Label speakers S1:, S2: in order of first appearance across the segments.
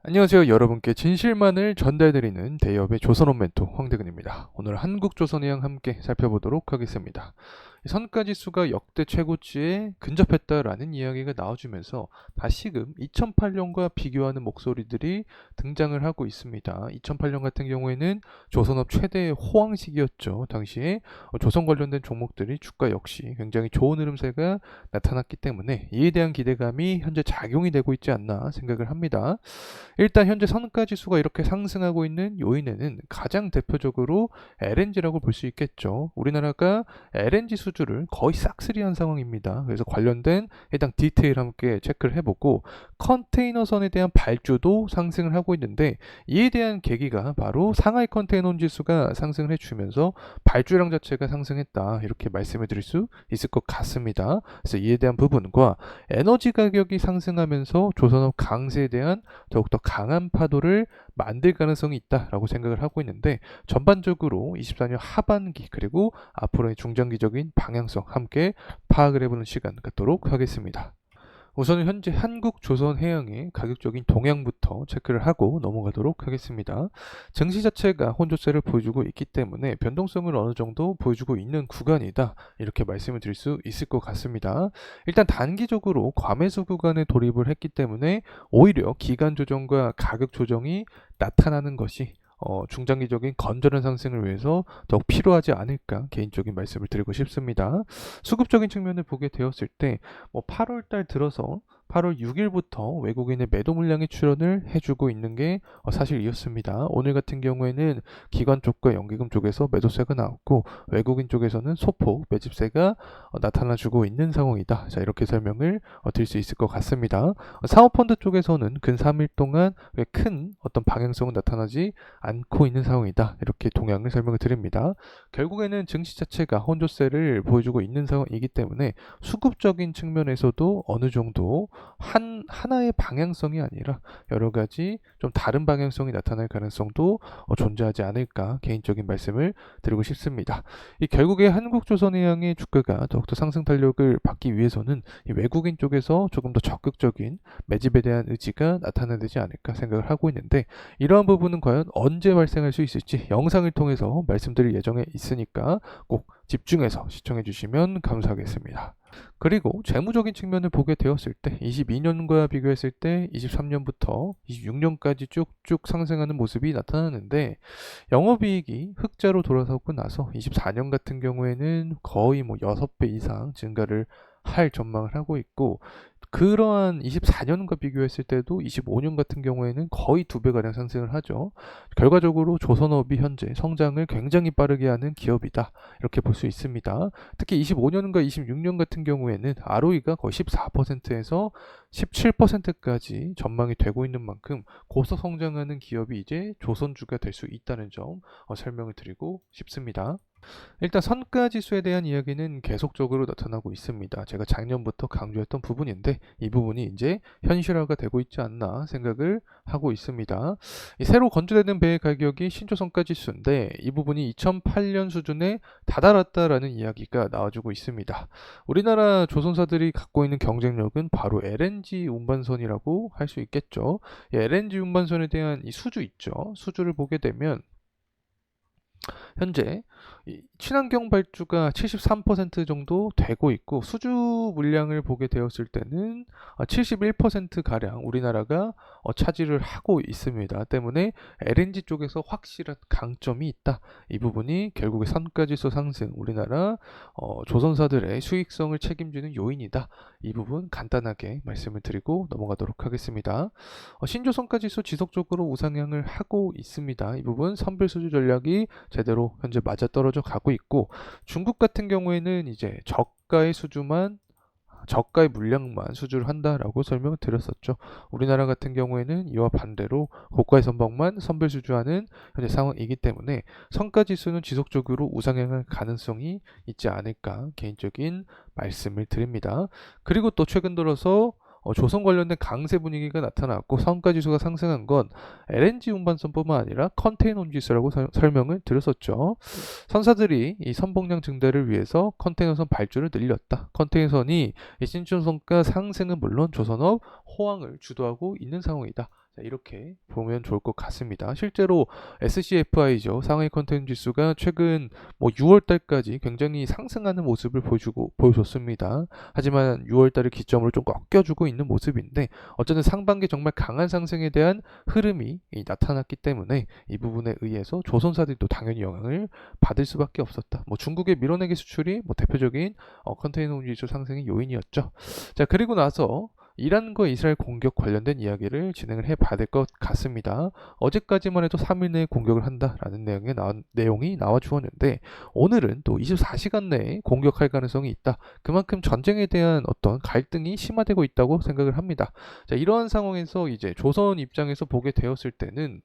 S1: 안녕하세요. 여러분께 진실만을 전달드리는 대기업의 조선업 멘토 황대근입니다. 오늘 한국조선해양 함께 살펴보도록 하겠습니다. 선가지수가 역대 최고치에 근접했다라는 이야기가 나와주면서 다시금 2008년과 비교하는 목소리들이 등장을 하고 있습니다. 2008년 같은 경우에는 조선업 최대의 호황식이었죠. 당시에 조선 관련된 종목들이 주가 역시 굉장히 좋은 흐름세가 나타났기 때문에 이에 대한 기대감이 현재 작용이 되고 있지 않나 생각을 합니다. 일단 현재 선가 지수가 이렇게 상승하고 있는 요인에는 가장 대표적으로 LNG라고 볼 수 있겠죠. 우리나라가 LNG 수주를 거의 싹쓸이한 상황입니다. 그래서 관련된 해당 디테일 함께 체크를 해보고 컨테이너선에 대한 발주도 상승을 하고 있는데 이에 대한 계기가 바로 상하이 컨테이너 지수가 상승을 해주면서 발주량 자체가 상승했다 이렇게 말씀을 드릴 수 있을 것 같습니다. 그래서 이에 대한 부분과 에너지 가격이 상승하면서 조선업 강세에 대한 더욱더 강한 파도를 만들 가능성이 있다라고 생각을 하고 있는데 전반적으로 24년 하반기 그리고 앞으로의 중장기적인 방향성 함께 파악을 해보는 시간 갖도록 하겠습니다. 우선은 현재 한국조선해양의 가격적인 동향부터 체크를 하고 넘어가도록 하겠습니다. 증시 자체가 혼조세를 보여주고 있기 때문에 변동성을 어느 정도 보여주고 있는 구간이다 이렇게 말씀을 드릴 수 있을 것 같습니다. 일단 단기적으로 과매수 구간에 돌입을 했기 때문에 오히려 기간 조정과 가격 조정이 나타나는 것이 중장기적인 건전한 상승을 위해서 더욱 필요하지 않을까 개인적인 말씀을 드리고 싶습니다. 수급적인 측면을 보게 되었을 때 8월 달 들어서 8월 6일부터 외국인의 매도 물량이 출현을 해주고 있는 게 사실이었습니다. 오늘 같은 경우에는 기관 쪽과 연기금 쪽에서 매도세가 나왔고 외국인 쪽에서는 소폭 매집세가 나타나주고 있는 상황이다. 자, 이렇게 설명을 드릴 수 있을 것 같습니다. 사모펀드 쪽에서는 근 3일 동안 큰 어떤 방향성은 나타나지 않고 있는 상황이다. 이렇게 동향을 설명을 드립니다. 결국에는 증시 자체가 혼조세를 보여주고 있는 상황이기 때문에 수급적인 측면에서도 어느 정도 하나의 방향성이 아니라 여러 가지 좀 다른 방향성이 나타날 가능성도 존재하지 않을까 개인적인 말씀을 드리고 싶습니다. 이 결국에 한국조선해양의 주가가 더욱더 상승 탄력을 받기 위해서는 이 외국인 쪽에서 조금 더 적극적인 매집에 대한 의지가 나타나야 되지 않을까 생각을 하고 있는데 이러한 부분은 과연 언제 발생할 수 있을지 영상을 통해서 말씀드릴 예정에 있으니까 꼭 집중해서 시청해 주시면 감사하겠습니다. 그리고 재무적인 측면을 보게 되었을 때 22년과 비교했을 때 23년부터 26년까지 쭉쭉 상승하는 모습이 나타나는데 영업이익이 흑자로 돌아서고 나서 24년 같은 경우에는 거의 6배 이상 증가를 할 전망을 하고 있고 그러한 24년과 비교했을 때도 25년 같은 경우에는 거의 2배가량 상승을 하죠. 결과적으로 조선업이 현재 성장을 굉장히 빠르게 하는 기업이다. 이렇게 볼 수 있습니다. 특히 25년과 26년 같은 경우에는 ROE가 거의 14%에서 17%까지 전망이 되고 있는 만큼 고속 성장하는 기업이 이제 조선주가 될 수 있다는 점 설명을 드리고 싶습니다. 일단 선가 지수에 대한 이야기는 계속적으로 나타나고 있습니다. 제가 작년부터 강조했던 부분인데 이 부분이 이제 현실화가 되고 있지 않나 생각을 하고 있습니다. 이 새로 건조되는 배의 가격이 신조 선가 지수인데 이 부분이 2008년 수준에 다다랐다라는 이야기가 나와주고 있습니다. 우리나라 조선사들이 갖고 있는 경쟁력은 바로 LNG 운반선이라고 할 수 있겠죠. 이 LNG 운반선에 대한 이 수주 있죠. 수주를 보게 되면 현재 친환경 발주가 73% 정도 되고 있고 수주 물량을 보게 되었을 때는 71%가량 우리나라가 차지를 하고 있습니다. 때문에 LNG 쪽에서 확실한 강점이 있다. 이 부분이 결국에 선가지수 상승, 우리나라 조선사들의 수익성을 책임지는 요인이다. 이 부분 간단하게 말씀을 드리고 넘어가도록 하겠습니다. 신조선가지수 지속적으로 우상향을 하고 있습니다. 이 부분 선별 수주 전략이 제대로 현재 맞아떨어져 가고 있고 중국 같은 경우에는 이제 저가의 물량만 수주를 한다라고 설명을 드렸었죠. 우리나라 같은 경우에는 이와 반대로 고가의 선박만 선별 수주하는 현재 상황이기 때문에 성가 지수는 지속적으로 우상향할 가능성이 있지 않을까 개인적인 말씀을 드립니다. 그리고 또 최근 들어서 조선 관련된 강세 분위기가 나타났고 성가 지수가 상승한 건 LNG 운반선뿐만 아니라 컨테이너 지수라고 설명을 드렸었죠. 선사들이 이 선봉량 증대를 위해서 컨테이너선 발주를 늘렸다. 컨테이너선이 이 신촌선가 상승은 물론 조선업 호황을 주도하고 있는 상황이다. 자, 이렇게 보면 좋을 것 같습니다. 실제로 SCFI죠. 상하이 컨텐츠 지수가 최근 6월 달까지 굉장히 상승하는 모습을 보여줬습니다. 하지만 6월 달을 기점으로 좀 꺾여주고 있는 모습인데 어쨌든 상반기 정말 강한 상승에 대한 흐름이 나타났기 때문에 이 부분에 의해서 조선사들도 당연히 영향을 받을 수밖에 없었다. 중국의 밀어내기 수출이 대표적인 컨테이너 운輸지수 상승의 요인이었죠. 자, 그리고 나서 이란과 이스라엘 공격 관련된 이야기를 진행을 해봐야 될 것 같습니다. 어제까지만 해도 3일 내에 공격을 한다라는 내용이 나와 주었는데 오늘은 또 24시간 내에 공격할 가능성이 있다. 그만큼 전쟁에 대한 어떤 갈등이 심화되고 있다고 생각을 합니다. 자, 이러한 상황에서 이제 조선 입장에서 보게 되었을 때는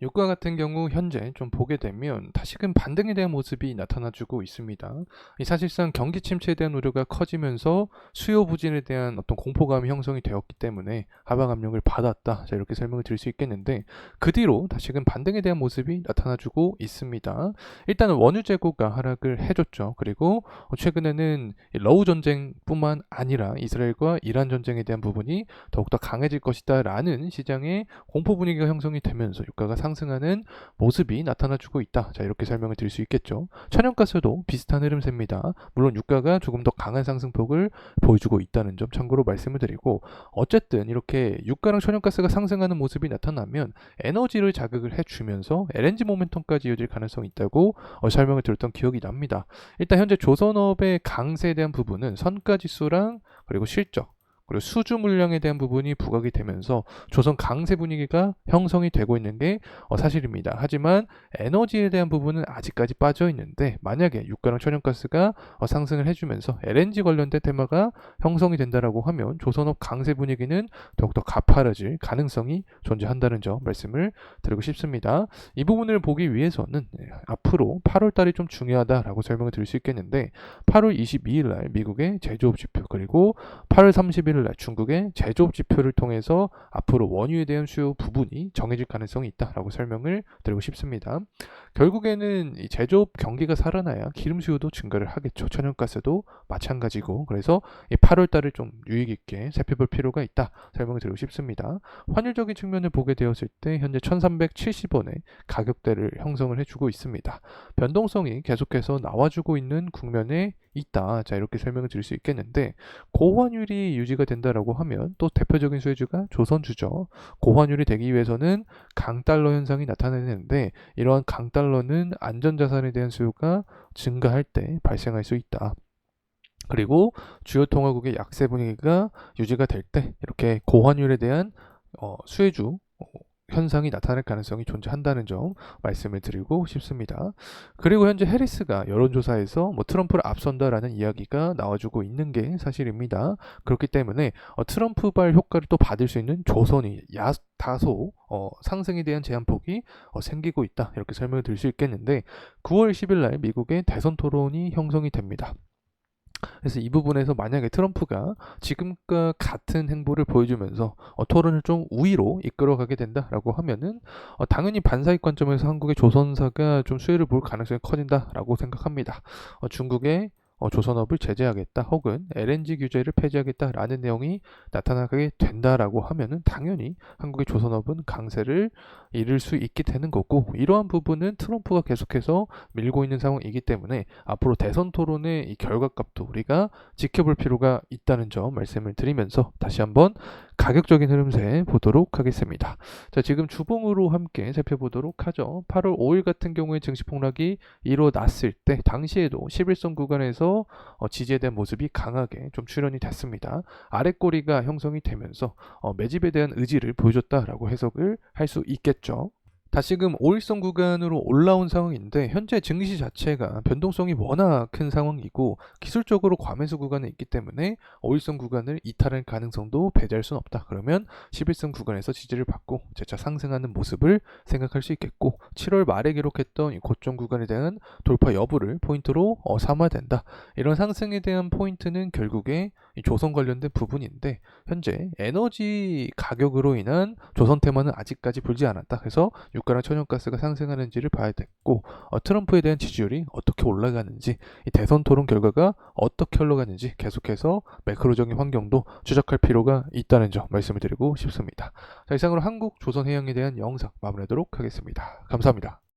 S1: 유가 같은 경우 현재 좀 보게 되면 다시금 반등에 대한 모습이 나타나주고 있습니다. 사실상 경기 침체에 대한 우려가 커지면서 수요 부진에 대한 어떤 공포감이 형성이 되었기 때문에 하방 압력을 받았다. 자, 이렇게 설명을 드릴 수 있겠는데 그 뒤로 다시금 반등에 대한 모습이 나타나주고 있습니다. 일단은 원유 재고가 하락을 해줬죠. 그리고 최근에는 러우 전쟁뿐만 아니라 이스라엘과 이란 전쟁에 대한 부분이 더욱더 강해질 것이다라는 시장의 공포 분위기가 형성이 되면서 유가가 상승하는 모습이 나타나주고 있다. 자, 이렇게 설명을 드릴 수 있겠죠. 천연가스도 비슷한 흐름세입니다. 물론 유가가 조금 더 강한 상승폭을 보여주고 있다는 점 참고로 말씀을 드리고 어쨌든 이렇게 유가랑 천연가스가 상승하는 모습이 나타나면 에너지를 자극을 해주면서 LNG 모멘텀까지 이어질 가능성이 있다고 설명을 드렸던 기억이 납니다. 일단 현재 조선업의 강세에 대한 부분은 선가지수랑 그리고 실적 그리고 수주 물량에 대한 부분이 부각이 되면서 조선 강세 분위기가 형성이 되고 있는 게 사실입니다. 하지만 에너지에 대한 부분은 아직까지 빠져 있는데 만약에 유가랑 천연가스가 상승을 해주면서 LNG 관련된 테마가 형성이 된다라고 하면 조선업 강세 분위기는 더욱더 가파라질 가능성이 존재한다는 점 말씀을 드리고 싶습니다. 이 부분을 보기 위해서는 앞으로 8월 달이 좀 중요하다라고 설명을 드릴 수 있겠는데 8월 22일 날 미국의 제조업 지표 그리고 8월 30일 날 중국의 제조업 지표를 통해서 앞으로 원유에 대한 수요 부분이 정해질 가능성이 있다라고 설명을 드리고 싶습니다. 결국에는 이 제조업 경기가 살아나야 기름 수요도 증가를 하겠죠. 천연가스도 마찬가지고 그래서 8월 달을 좀 유익 있게 살펴볼 필요가 있다 설명을 드리고 싶습니다. 환율적인 측면을 보게 되었을 때 현재 1370원의 가격대를 형성을 해주고 있습니다. 변동성이 계속해서 나와주고 있는 국면에 있다. 자, 이렇게 설명을 드릴 수 있겠는데 고환율이 유지가 된다라고 하면 또 대표적인 수혜주가 조선주죠. 고환율이 되기 위해서는 강달러 현상이 나타나는데 이러한 강달러는 안전자산에 대한 수요가 증가할 때 발생할 수 있다. 그리고 주요 통화국의 약세 분위기가 유지가 될 때 이렇게 고환율에 대한 수혜주 현상이 나타날 가능성이 존재한다는 점 말씀을 드리고 싶습니다. 그리고 현재 해리스가 여론조사에서 트럼프를 앞선다라는 이야기가 나와주고 있는 게 사실입니다. 그렇기 때문에 트럼프발 효과를 또 받을 수 있는 조선이 다소 상승에 대한 제한폭이 생기고 있다. 이렇게 설명을 드릴 수 있겠는데 9월 10일 날 미국의 대선 토론이 형성이 됩니다. 그래서 이 부분에서 만약에 트럼프가 지금과 같은 행보를 보여주면서 토론을 좀 우위로 이끌어가게 된다라고 하면은 당연히 반사익 관점에서 한국의 조선사가 좀 수혜를 볼 가능성이 커진다라고 생각합니다. 중국의 조선업을 제재하겠다 혹은 LNG 규제를 폐지하겠다라는 내용이 나타나게 된다라고 하면은 당연히 한국의 조선업은 강세를 잃을 수 있게 되는 거고 이러한 부분은 트럼프가 계속해서 밀고 있는 상황이기 때문에 앞으로 대선 토론의 이 결과값도 우리가 지켜볼 필요가 있다는 점 말씀을 드리면서 다시 한번 가격적인 흐름세 보도록 하겠습니다. 자, 지금 주봉으로 함께 살펴보도록 하죠. 8월 5일 같은 경우에 증시 폭락이 일어났을 때 당시에도 11선 구간에서 지지에 대한 모습이 강하게 좀 출현이 됐습니다. 아랫꼬리가 형성이 되면서 매집에 대한 의지를 보여줬다라고 해석을 할 수 있겠죠. 다시금 5일선 구간으로 올라온 상황인데 현재 증시 자체가 변동성이 워낙 큰 상황이고 기술적으로 과매수 구간에 있기 때문에 5일선 구간을 이탈할 가능성도 배제할 수는 없다. 그러면 11선 구간에서 지지를 받고 재차 상승하는 모습을 생각할 수 있겠고 7월 말에 기록했던 이 고점 구간에 대한 돌파 여부를 포인트로 삼아야 된다. 이런 상승에 대한 포인트는 결국에 이 조선 관련된 부분인데 현재 에너지 가격으로 인한 조선 테마는 아직까지 불지 않았다. 그래서 유가랑 천연가스가 상승하는지를 봐야 됐고 트럼프에 대한 지지율이 어떻게 올라가는지 이 대선 토론 결과가 어떻게 흘러가는지 계속해서 매크로적인 환경도 추적할 필요가 있다는 점 말씀을 드리고 싶습니다. 자, 이상으로 한국 조선해양에 대한 영상 마무리하도록 하겠습니다. 감사합니다.